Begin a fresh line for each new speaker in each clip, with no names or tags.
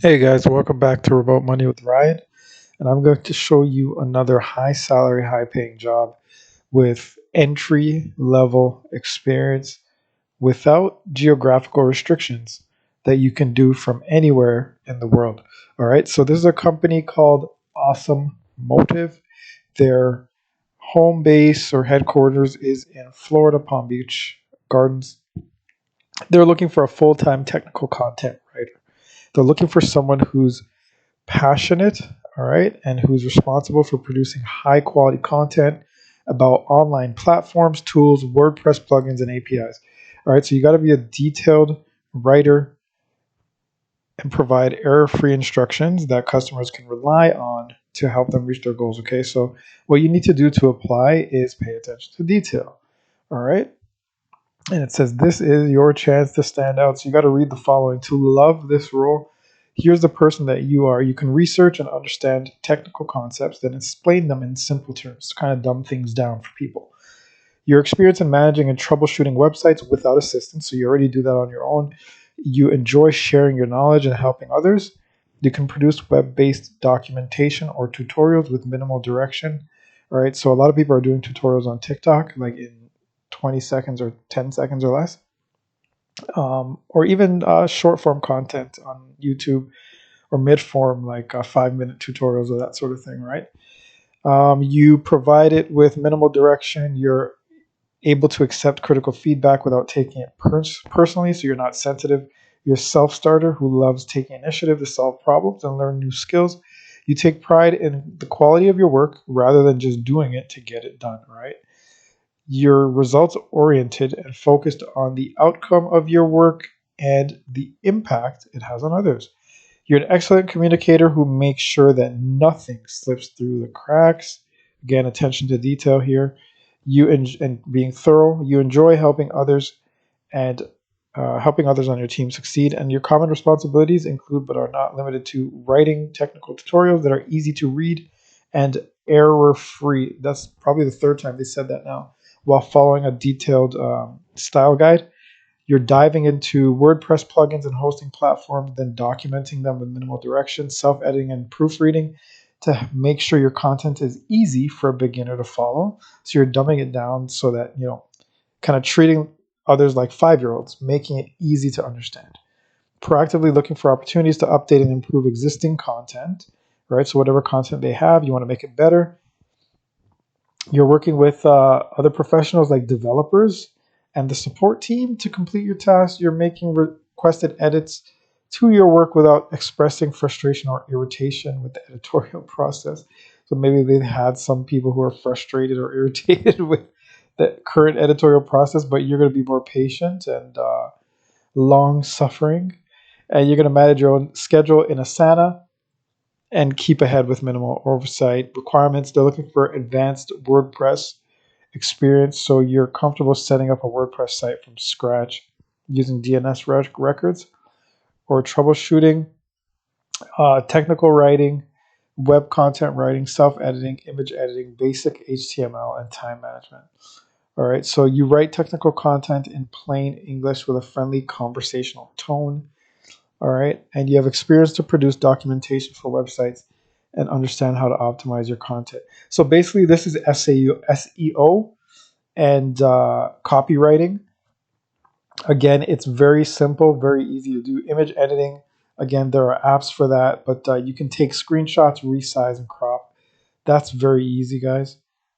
Hey guys, welcome back to Remote Money with Ryan. And I'm going to show you another high salary, high paying job with entry level experience without geographical restrictions that you can do from anywhere in the world. All right, so this is a company called Awesome Motive. Their home base or headquarters is in Florida Palm Beach Gardens. They're looking for a full time technical content writer. They're looking for someone who's passionate, all right, and who's responsible for producing high quality content about online platforms, tools, WordPress plugins, and APIs. All right, so you got to be a detailed writer and provide error free instructions that customers can rely on to help them reach their goals. Okay, so what you need to do to apply is pay attention to detail. All right. And it says, this is your chance to stand out. So you got to read the following. To love this role, here's the person that you are. You can research and understand technical concepts, then explain them in simple terms to kind of dumb things down for people. Your experience in managing and troubleshooting websites without assistance, so you already do that on your own. You enjoy sharing your knowledge and helping others. You can produce web based documentation or tutorials with minimal direction. All right, so a lot of people are doing tutorials on TikTok, like in 20 seconds or 10 seconds or less, or even short form content on YouTube or mid form, like 5 minute tutorials or that sort of thing, right? You provide it with minimal direction. You're able to accept critical feedback without taking it personally, so you're not sensitive. You're a self starter who loves taking initiative to solve problems and learn new skills. You take pride in the quality of your work rather than just doing it to get it done, right? You're results oriented and focused on the outcome of your work and the impact it has on others. You're an excellent communicator who makes sure that nothing slips through the cracks. Again, attention to detail here. And being thorough. You enjoy helping others and helping others on your team succeed. And your common responsibilities include, but are not limited to, writing technical tutorials that are easy to read and error free. That's probably the third time they said that now. While following a detailed style guide, you're diving into WordPress plugins and hosting platforms, then documenting them with minimal direction, self editing, and proofreading to make sure your content is easy for a beginner to follow. So you're dumbing it down so that, kind of treating others like 5 year olds, making it easy to understand. Proactively looking for opportunities to update and improve existing content, right? So whatever content they have, you want to make it better. You're working with other professionals like developers and the support team to complete your tasks. You're making requested edits to your work without expressing frustration or irritation with the editorial process. So maybe they had some people who are frustrated or irritated with the current editorial process, but you're going to be more patient and long suffering. And you're going to manage your own schedule in Asana and keep ahead with minimal oversight requirements. They're looking for advanced WordPress experience, so you're comfortable setting up a WordPress site from scratch using DNS records, or troubleshooting, technical writing, web content writing, self-editing, image editing, basic HTML, and time management. All right, so you write technical content in plain English with a friendly conversational tone. All right, and you have experience to produce documentation for websites and understand how to optimize your content. So basically, this is SEO and copywriting. Again, it's very simple, very easy to do. Image editing, again, there are apps for that, but you can take screenshots, resize, and crop. That's very easy, guys.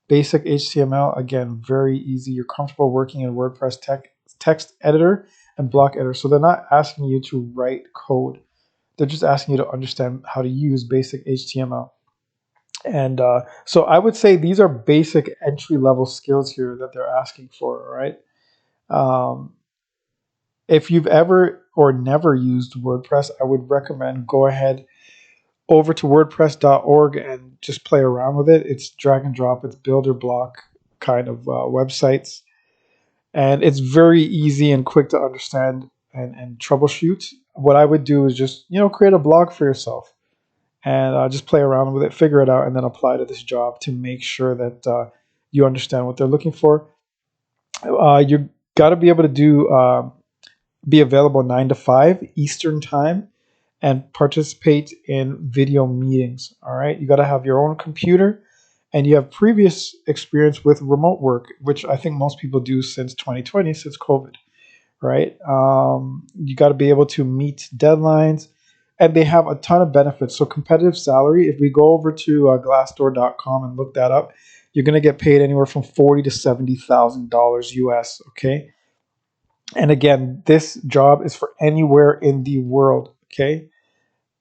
Basic HTML, again, very easy. You're comfortable working in WordPress text editor and block editor. So they're not asking you to write code. They're just asking you to understand how to use basic HTML. And so I would say these are basic entry level skills here that they're asking for, right? Um, if you've ever or never used WordPress, I would recommend go ahead over to wordpress.org and just play around with it. It's drag and drop, it's builder block kind of websites. And it's very easy and quick to understand and troubleshoot. What I would do is just, create a blog for yourself and just play around with it, figure it out, and then apply to this job to make sure that you understand what they're looking for. You got to be able to be available 9 to 5 Eastern time, and participate in video meetings. All right, you got to have your own computer, and you have previous experience with remote work, which I think most people do since 2020, since COVID. Right? You got to be able to meet deadlines, and they have a ton of benefits. So competitive salary. If we go over to Glassdoor.com and look that up, you're going to get paid anywhere from $40,000 to $70,000 US. Okay, and again, this job is for anywhere in the world. Okay,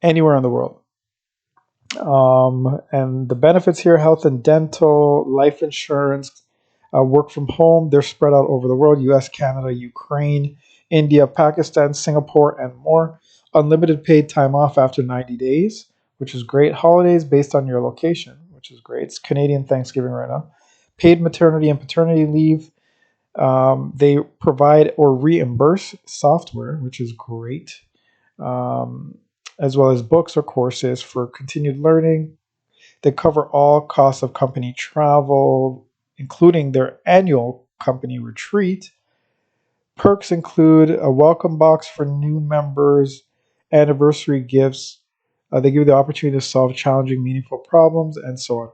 anywhere in the world. And the benefits here: health and dental, life insurance, work from home. They're spread out over the world: US, Canada, Ukraine, India, Pakistan, Singapore, and more. Unlimited paid time off after 90 days, which is great. Holidays based on your location, which is great. It's Canadian Thanksgiving right now. Paid maternity and paternity leave. They provide or reimburse software, which is great, um, as well as books or courses for continued learning. They cover all costs of company travel, including their annual company retreat. Perks include a welcome box for new members, anniversary gifts. They give you the opportunity to solve challenging, meaningful problems, and so on.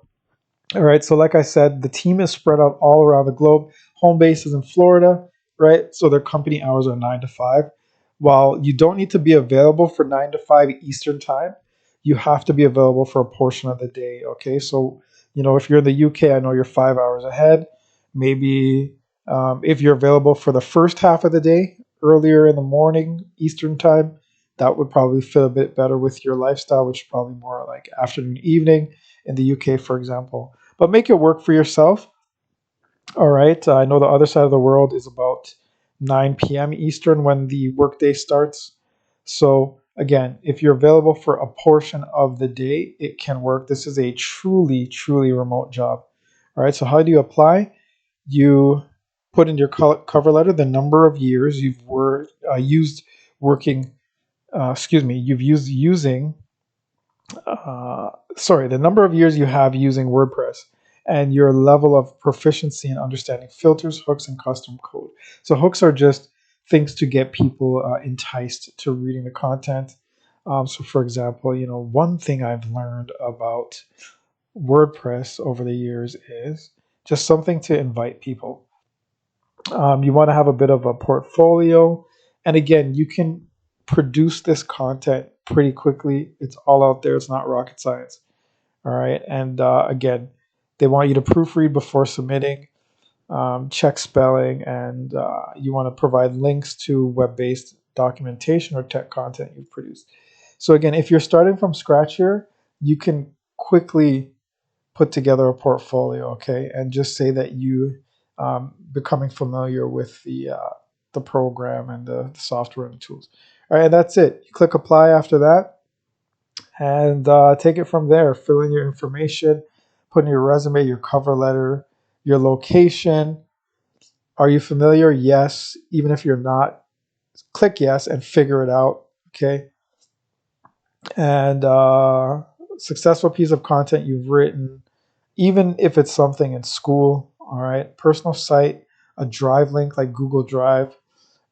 All right. So, like I said, the team is spread out all around the globe. Home base is in Florida, right? So their company hours are 9 to 5. While you don't need to be available for 9 to 5 Eastern time, you have to be available for a portion of the day. Okay. So, if you're in the UK, I know you're 5 hours ahead. Maybe if you're available for the first half of the day, earlier in the morning Eastern time, that would probably fit a bit better with your lifestyle, which is probably more like afternoon, evening in the UK, for example. But make it work for yourself. All right. I know the other side of the world is about 9 p.m. Eastern when the workday starts. So, again, if you're available for a portion of the day, it can work. This is a truly, truly remote job. All right. So, how do you apply? You put in your cover letter the number of years used working, you've used using the number of years you have using WordPress and your level of proficiency in understanding filters, hooks, and custom code. So hooks are just things to get people enticed to reading the content. So, for example, one thing I've learned about WordPress over the years is just something to invite people. You want to have a bit of a portfolio, and again, you can produce this content pretty quickly. It's all out there. It's not rocket science. All right. And again, they want you to proofread before submitting, check spelling, and you want to provide links to web based documentation or tech content you've produced. So, again, if you're starting from scratch here, you can quickly put together a portfolio, okay, and just say that you becoming familiar with the program and the software and tools. All right, and that's it. You click apply after that, and take it from there. Fill in your information, put in your resume, your cover letter, your location. Are you familiar? Yes. Even if you're not, click yes and figure it out. Okay. And successful piece of content you've written, even if it's something in school. All right. Personal site, a drive link like Google Drive,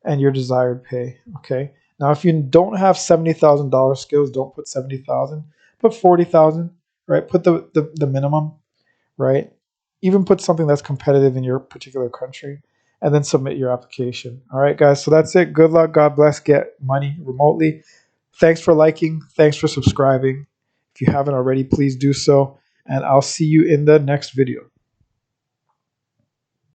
and your desired pay. Okay. Now, if you don't have $70,000 skills, don't put 70,000. Put 40,000. Right. Put the minimum. Right. Even put something that's competitive in your particular country, and then submit your application. All right, guys. So that's it. Good luck. God bless. Get money remotely. Thanks for liking. Thanks for subscribing. If you haven't already, please do so. And I'll see you in the next video.